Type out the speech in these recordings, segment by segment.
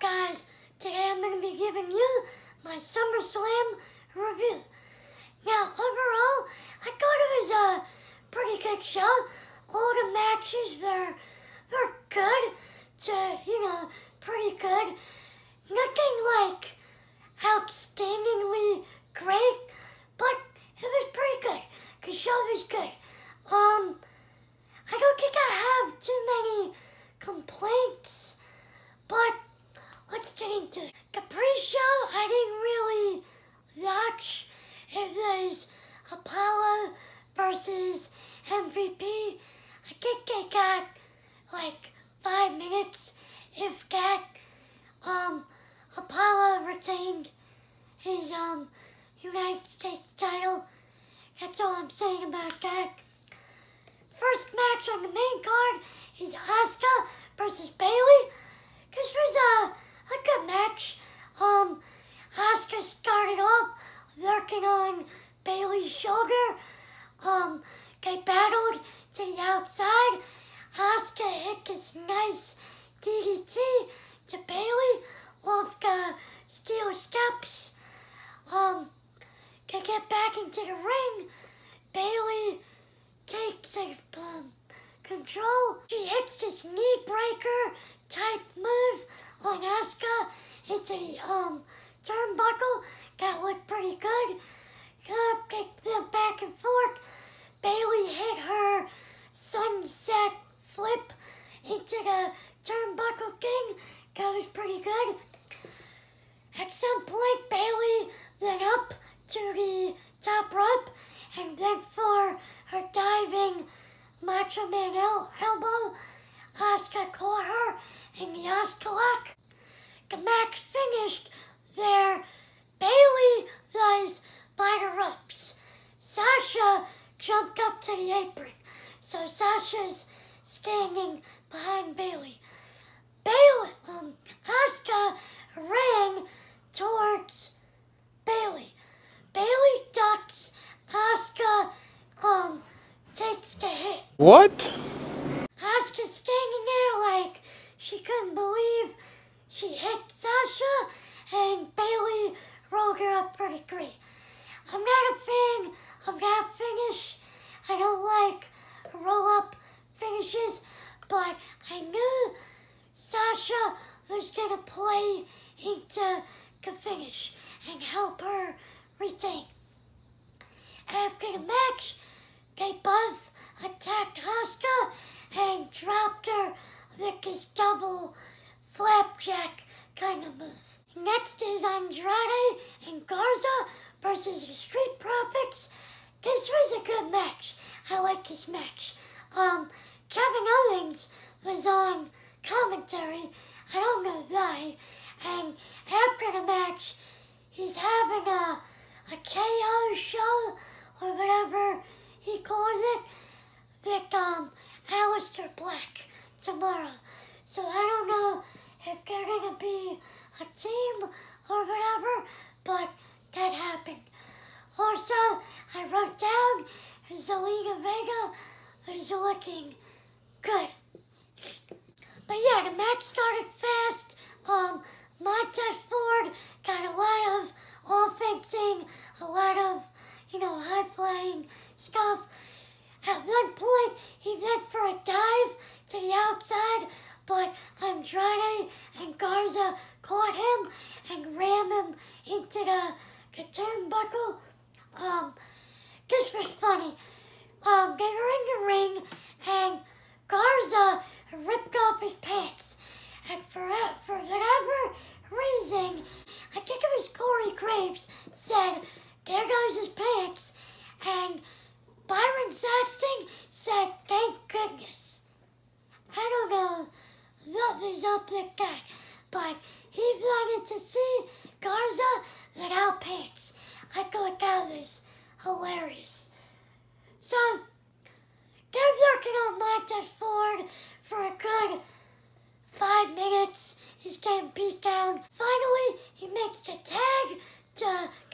guys, today I'm going to be giving you my SummerSlam review. Now, overall, I thought it was a pretty good show. All the matches were good to, pretty good. Nothing like outstandingly great, but it was pretty good. The show was good. I don't think I have too many complaints, but let's get into it. The pre-show, I didn't really watch. It was Apollo versus MVP. I think they got like 5 minutes, if that. Apollo retained his United States title. That's all I'm saying about that. First match on the main card is Asuka versus Bayley. This was a good match. Asuka started off lurking on Bayley's shoulder. They battled to the outside. Asuka hit this nice DDT to Bayley off the steel steps. They get back into the ring. Bayley takes control. She hits this knee breaker type move on Asuka into the turnbuckle. That looked pretty good. They went back and forth. Bayley hit her sunset flip into the turnbuckle thing. That was pretty good. At some point, Bayley went up to the top rope and went for her diving Macho Man elbow. Asuka caught her in the Asuka lock. The match finished there. Bayley was by the ropes. Sasha jumped up to the apron, so Sasha's standing behind Bayley. Asuka ran towards Bayley. Bayley ducks. Asuka takes the hit. What? Asuka's standing there like she couldn't believe she hit Sasha, and Bayley rolled her up pretty great. I'm not a fan of that finish. I don't like roll-up finishes, but I knew Sasha was going to play into the finish and help her retain. After the match, they both attacked Asuka and dropped her with this double flapjack kind of move. Next is Andrade and Garza versus the Street Profits. This was a good match. I like this match. Kevin Owens was on commentary. I don't know why. And after the match, he's having a KO show or whatever he calls it with Aleister Black tomorrow. So I don't know if they're gonna be a team or whatever, but that happened. Also, I wrote down Zelina Vega was looking good. But yeah, the match started fast. Montez Ford got a lot of offensing, a lot of, high-flying stuff. At one point, he went for a dive to the outside, but Andrade and Garza caught him and rammed him into the turnbuckle. This was funny. They were in the ring, and Garza ripped off his pants. And for whatever reason, I think it was Corey Graves, said, "There goes his pants." And Byron Saxton said, "Thank goodness." I don't know what was up with that, but he wanted to see Garza without pants. I thought that was hilarious. So, they're working on Montez Ford for a good 5 minutes. He's getting beat down. Finally, he makes the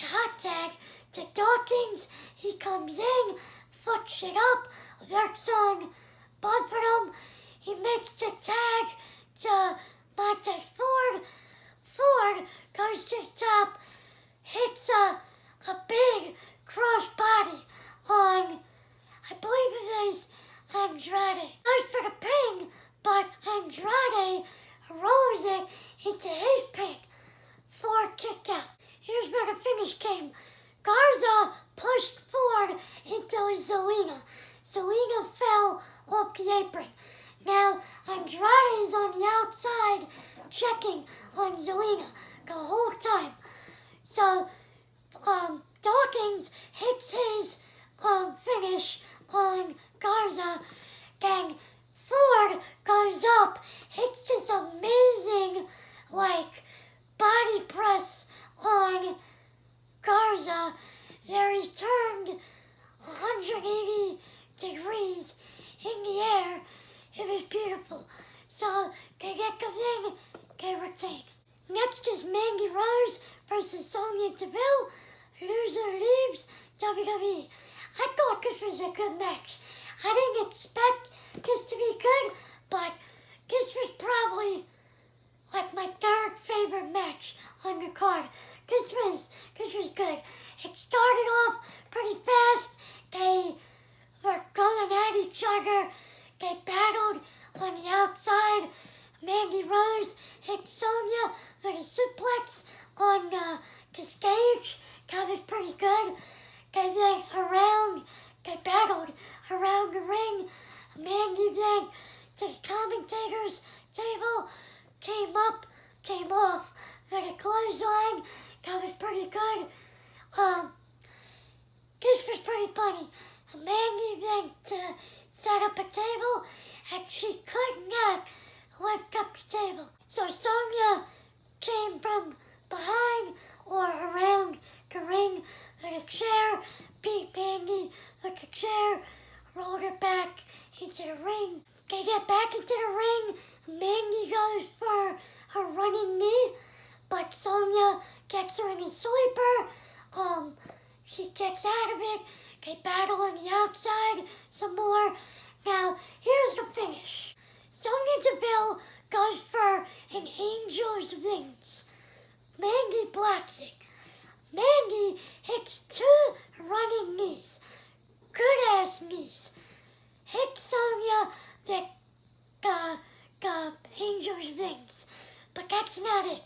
hot tag to Dawkins. He comes in, fucks it up, lurks on both of them. He makes the tag to Montez Ford. checking on Zelina the whole time. So, Dawkins hits his finish on Garza, then Ford goes up, hits this amazing, body press on Garza. There he turned 180 degrees in the air. It was beautiful. So, they get the win, they retain. Next is Mandy Rose versus Sonya Deville. Loser leaves WWE. I thought this was a good match. I didn't expect this to be good, but this was probably my third favorite match on the card. This was good. It started off pretty fast. They were going at each other. They battled on the outside. Mandy Rose hit Sonya with a suplex on the stage. That was pretty good. They went around. They battled around the ring. Mandy went to the commentators table, came off with a clothesline. That was pretty good. This was pretty funny. Mandy went to set up a table, and she could not lift up the table. So Sonya came from behind or around the ring with a chair, beat Mandy with a chair, rolled her back into the ring. They get back into the ring. Mandy goes for her running knee, but Sonya gets her in a sleeper. She gets out of it. They battle on the outside some more. Now, here's the finish. Sonya Deville goes for an angel's wings. Mandy blocks it. Mandy hits 2 running knees. Good ass knees. Hits Sonya with the angel's wings. But that's not it.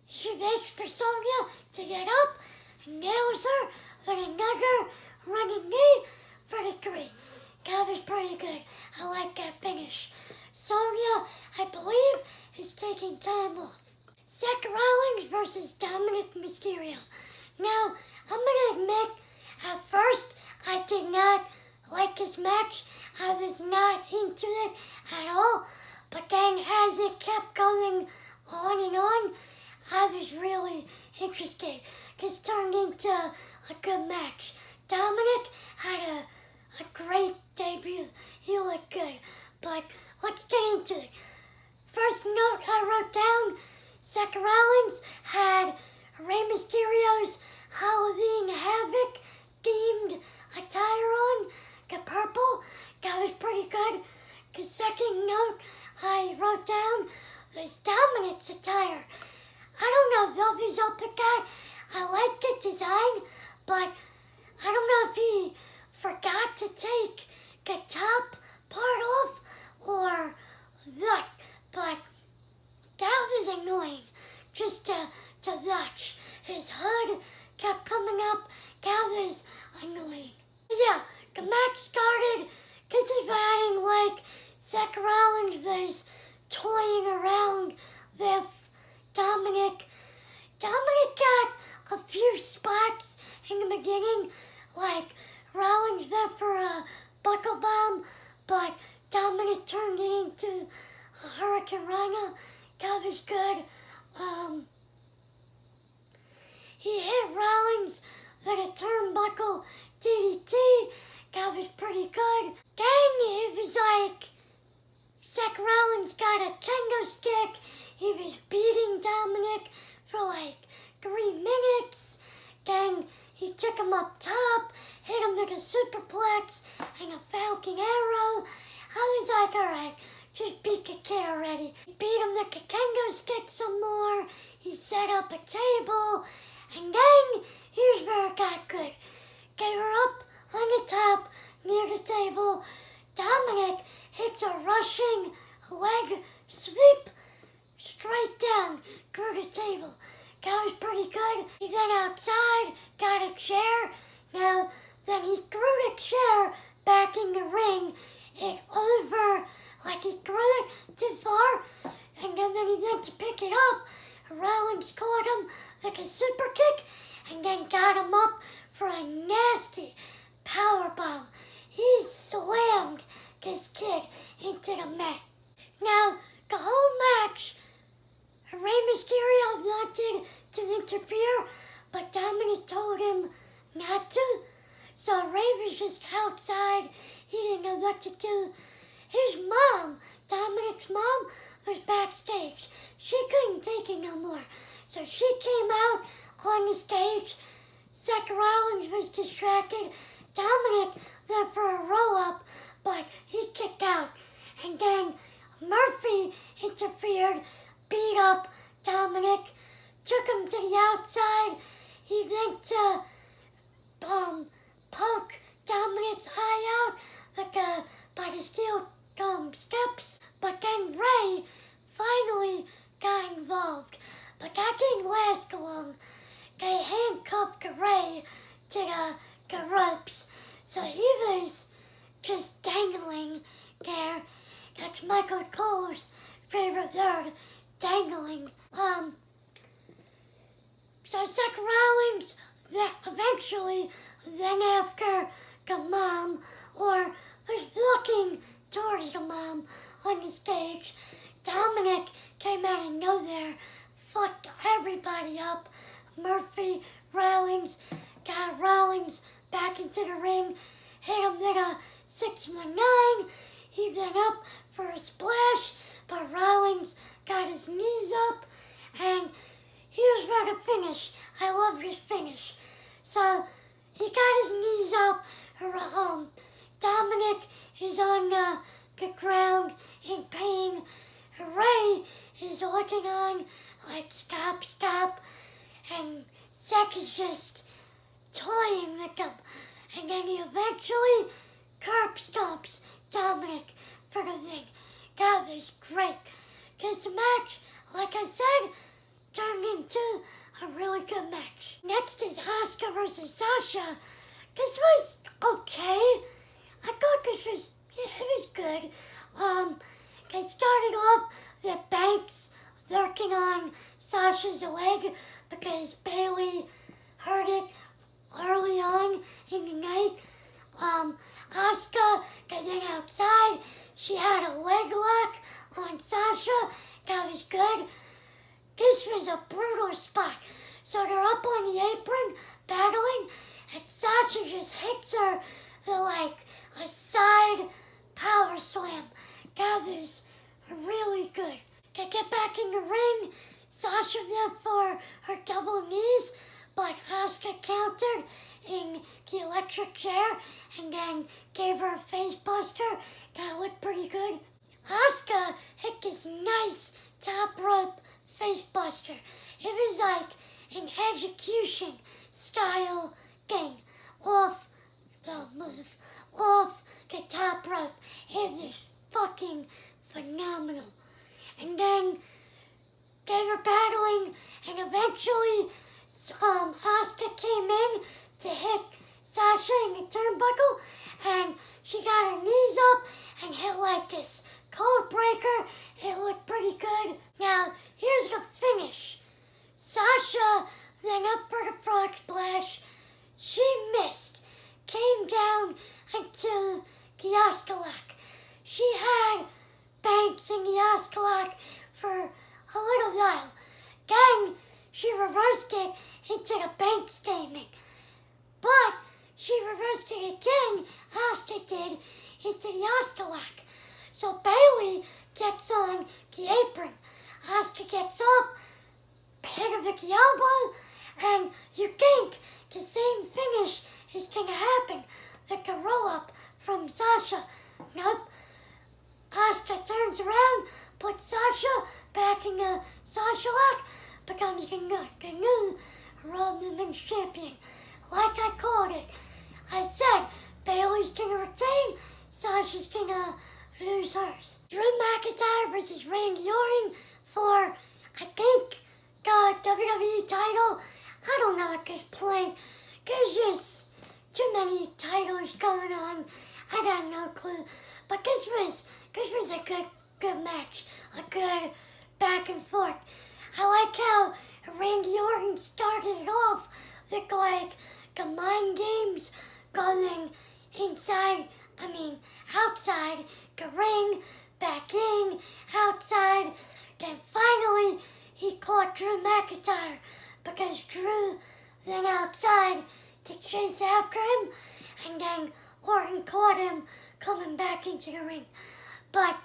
She waits for Sonya to get up and nails her with another running knee for the 3. That was pretty good. I like that finish. Sonya, I believe, is taking time off. Seth Rollins versus Dominik Mysterio. Now, I'm going to admit, at first, I did not like this match. I was not into it at all. But then as it kept going on and on, I was really interested. This turned into a good match. Dominik had a great debut. He looked good. But let's get into it. First note I wrote down, Seth Rollins had Rey Mysterio's Halloween Havoc themed attire on, the purple. That was pretty good. The second note I wrote down was Dominik's attire. I don't know what was up with that. I like the design, but I don't know if he forgot to take the top part off or what, but that was annoying just to watch. His hood kept coming up. That was annoying. Yeah, the match started. This is what I didn't like. Seth Rollins was toying around with Dominik. Dominik got a few spots in the beginning, like Rollins went for a buckle bomb, but Dominik turned it into a Hurricane Rana. That was good. He hit Rollins with a turnbuckle DDT. That was pretty good. Then it was like Seth Rollins got a kendo stick. He was beating Dominik for 3 minutes. Then he took him up top, hit him with a superplex and a Falcon Arrow. I was like, alright, just beat the kid already. He beat him with the kendo stick some more. He set up a table. And then, here's where it got good. They were up on the top near the table. Dominik hits a rushing leg sweep straight down through the table. That was pretty good. He went outside, got a chair. Now, then he threw the chair back in the ring. It over, he threw it too far, and then when he went to pick it up, Rollins caught him like a super kick, and then got him up for a nasty powerbomb. He slammed this kid into the mat. Now, the whole match, Rey Mysterio wanted to interfere, but Dominik told him not to. So Rey was just outside. He didn't know what to do. His mom, Dominik's mom, was backstage. She couldn't take it no more. So she came out on the stage. Seth Rollins was distracted. Dominik went for a roll-up, but he kicked out. And then Murphy interfered, beat up Dominik, took him to the outside. He went to poke Dominik's eye out by the steel steps. But then Rey finally got involved. But that didn't last long. They handcuffed Rey to the ropes. So he was just dangling there. That's Michael Cole's favorite word, dangling. So Seth Rollins eventually went after the mom, or was looking towards the mom on the stage. Dominik came out of nowhere, fucked everybody up. Murphy, Rollins, got Rollins back into the ring, hit him with a 619. He went up for a splash, but Rollins got his knees up, and here's where the finish. I love his finish. So he got his knees up. Dominik is on the ground in pain. Rey is looking on like stop, stop, and Seth is just toying with him. And then he eventually curb stomps Dominik for the win. That was great. This match, like I said, turned into a really good match. Next is Asuka versus Sasha. This was okay. I thought it was good. They started off with Banks lurking on Sasha's leg because Bayley heard it early on in the night. Asuka got in outside. She had a leg lock on Sasha. That was good. This was a brutal spot. So they're up on the apron, battling, and Sasha just hits her with like a side power slam. That was really good. They get back in the ring. Sasha went for her double knees, but Asuka countered in the electric chair and then gave her a face buster. That looked pretty good. Asuka hit this nice top rope face buster. It was like an execution style thing. Off the move, off the top rope. It was fucking phenomenal. And then they were battling, and eventually Asuka came in to hit Sasha in the turnbuckle, and she got her knees up and hit like this cold breaker. It looked pretty good. Now, here's the finish. Sasha went up for the frog splash. She missed. Came down into the Asuka lock. She had Banks in the Asuka lock for a little while. Then she reversed it into the Banks statement. But she reversed it again, Asuka did, into the Asuka lock. So Bayley gets on the apron. Asuka gets up, hit her with the elbow, and you think the same finish is going to happen, like a roll-up from Sasha. Nope. Asuka turns around, puts Sasha back in the Sasha lock, becomes the new Raw Women's Champion. Like I called it. I said Bayley's gonna retain, Sasha's gonna lose hers. Drew McIntyre versus Randy Orton for, I think, the WWE title. I don't know at this point. There's just too many titles going on. I got no clue. But this was a good match. A good back and forth. I like how Randy Orton started it off, looked like the mind games going outside the ring, back in, outside. Then finally he caught Drew McIntyre because Drew went outside to chase after him, and then Orton caught him coming back into the ring. But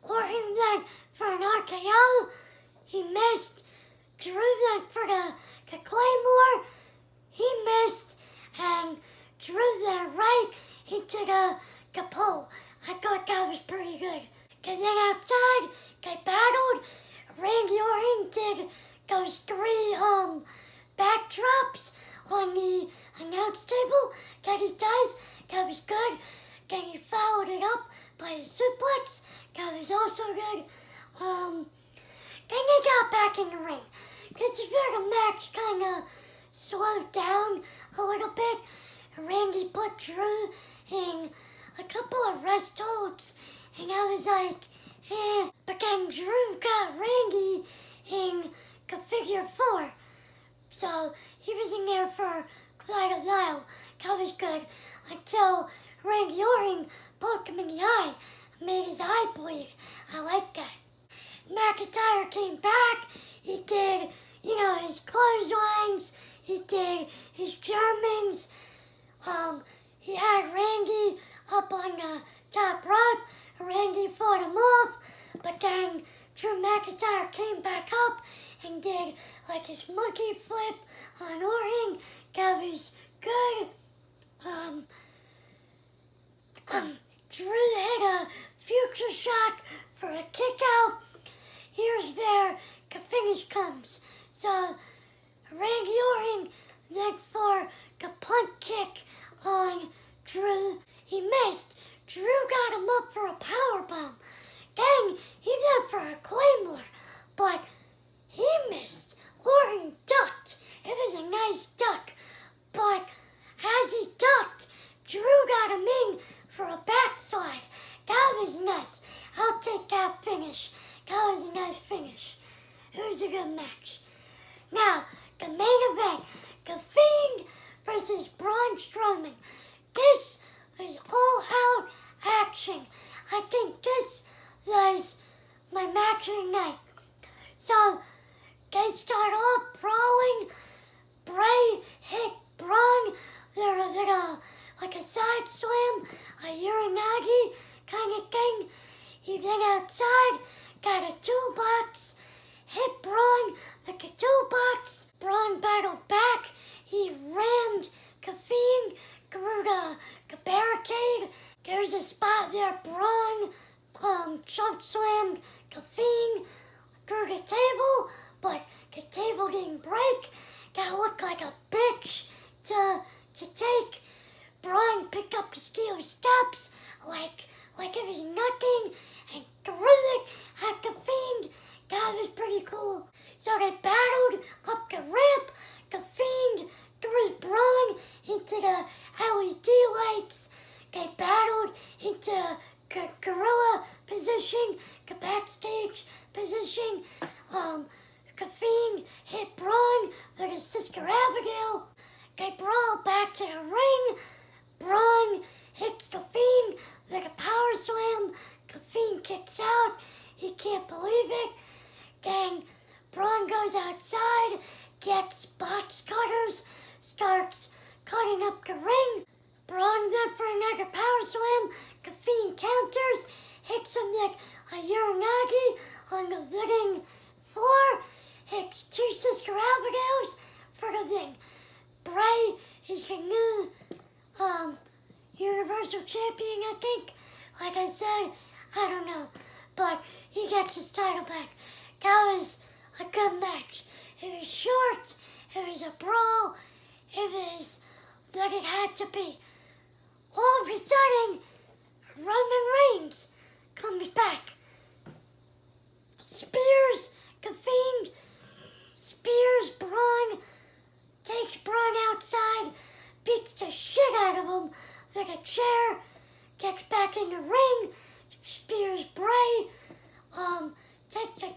Orton went for an RKO, he missed. Drew went for the Claymore, he missed, and Drew went right into the pole. I thought that was pretty good. And then outside, they battled. Randy Orton did those 3 backdrops on the announce table that he does. That was good. Then he followed it up by a suplex. That was also good. Then they got back in the ring. This is where the match kind of slowed down a little bit. Randy put Drew in a couple of rest holds, and I was like, eh. But then Drew got Randy in the figure 4. So he was in there for quite a while. That was good. Until Randy Orton poked him in the eye and made his eye bleed. I like that. McIntyre came back. He did, his clotheslines. He did his Germans. He had Randy up on the top rope. Randy fought him off. But then Drew McIntyre came back up and did like his monkey flip on Orton. That was good. Drew hit a future shock for a kick out. Here's where the finish comes. So Randy Orton went for the punt kick on Drew. He missed. Drew got him up for a powerbomb. Then he went for a Claymore, but he missed. Orton ducked. It was a nice duck, but as he ducked, Drew got him in for a backslide. That was nice. I'll take that finish. That was a nice finish. It was a good match. Now, the main event, The Fiend versus Braun Strowman. This was all-out action. I think this was my match of the night. So, they start off brawling. Bray hit Braun. They're a little, like a side slam, a uranagi kind of thing. He went outside, got a toolbox, hit Braun like a toolbox. Braun battled back. He rammed the Fiend through the barricade. There's a spot there Braun choke slammed the Fiend through the table, but the table didn't break. That looked like a bitch to take. Braun picked up the steel steps like it was nothing and threw it at the Fiend. That was pretty cool. So they battled up the ramp. The Fiend threw Braun into the LED lights. They battled into gorilla position, the backstage position. The Fiend hit Braun with his sister Abigail. They brawl back to the ring. Braun hits the Fiend with a power slam. The Fiend kicks out. He can't believe it. Then Braun goes outside, gets box cutters, starts cutting up the ring. Braun went for another power slam. The Fiend counters, hits him with a uranagi on the wooden floor, hits 2 Sister Abigails for the win. Bray is the new Universal Champion, I think. Like I said, I don't know. But he gets his title back. That was a good match. It was short. It was a brawl. It was what it had to be. All of a sudden, Roman Reigns comes back. Spears the Fiend. Spears Braun. Takes Braun outside. Beats the shit out of him with a chair. Gets back in the ring. Spears Bray. Takes the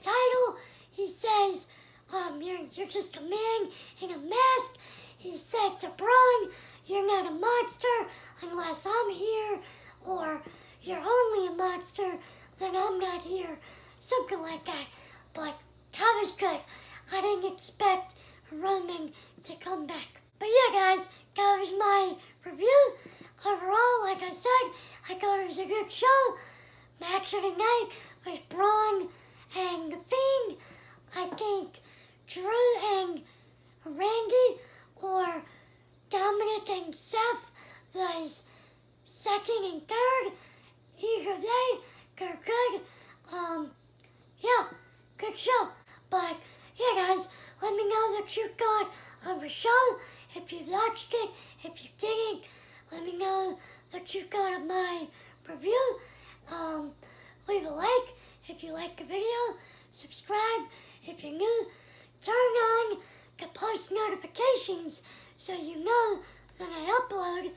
he says, you're just a man in a mask. He said to Braun, you're not a monster unless I'm here, or you're only a monster when I'm not here. Something like that. But that was good. I didn't expect Roman to come back. But yeah, guys, that was my review. Overall, like I said, I thought it was a good show. Match of the night was Braun and the Fiend. I think Drew and Randy, or Dominik and Seth, was second and third. Either they're good. Yeah, good show. But yeah, guys, let me know what you thought of the show. If you watched it, if you didn't, let me know what you thought of my review. Leave a like if you like the video. Subscribe if you're new. Turn on the post notifications so you know when I upload.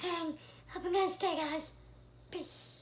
And have a nice day, guys. Peace.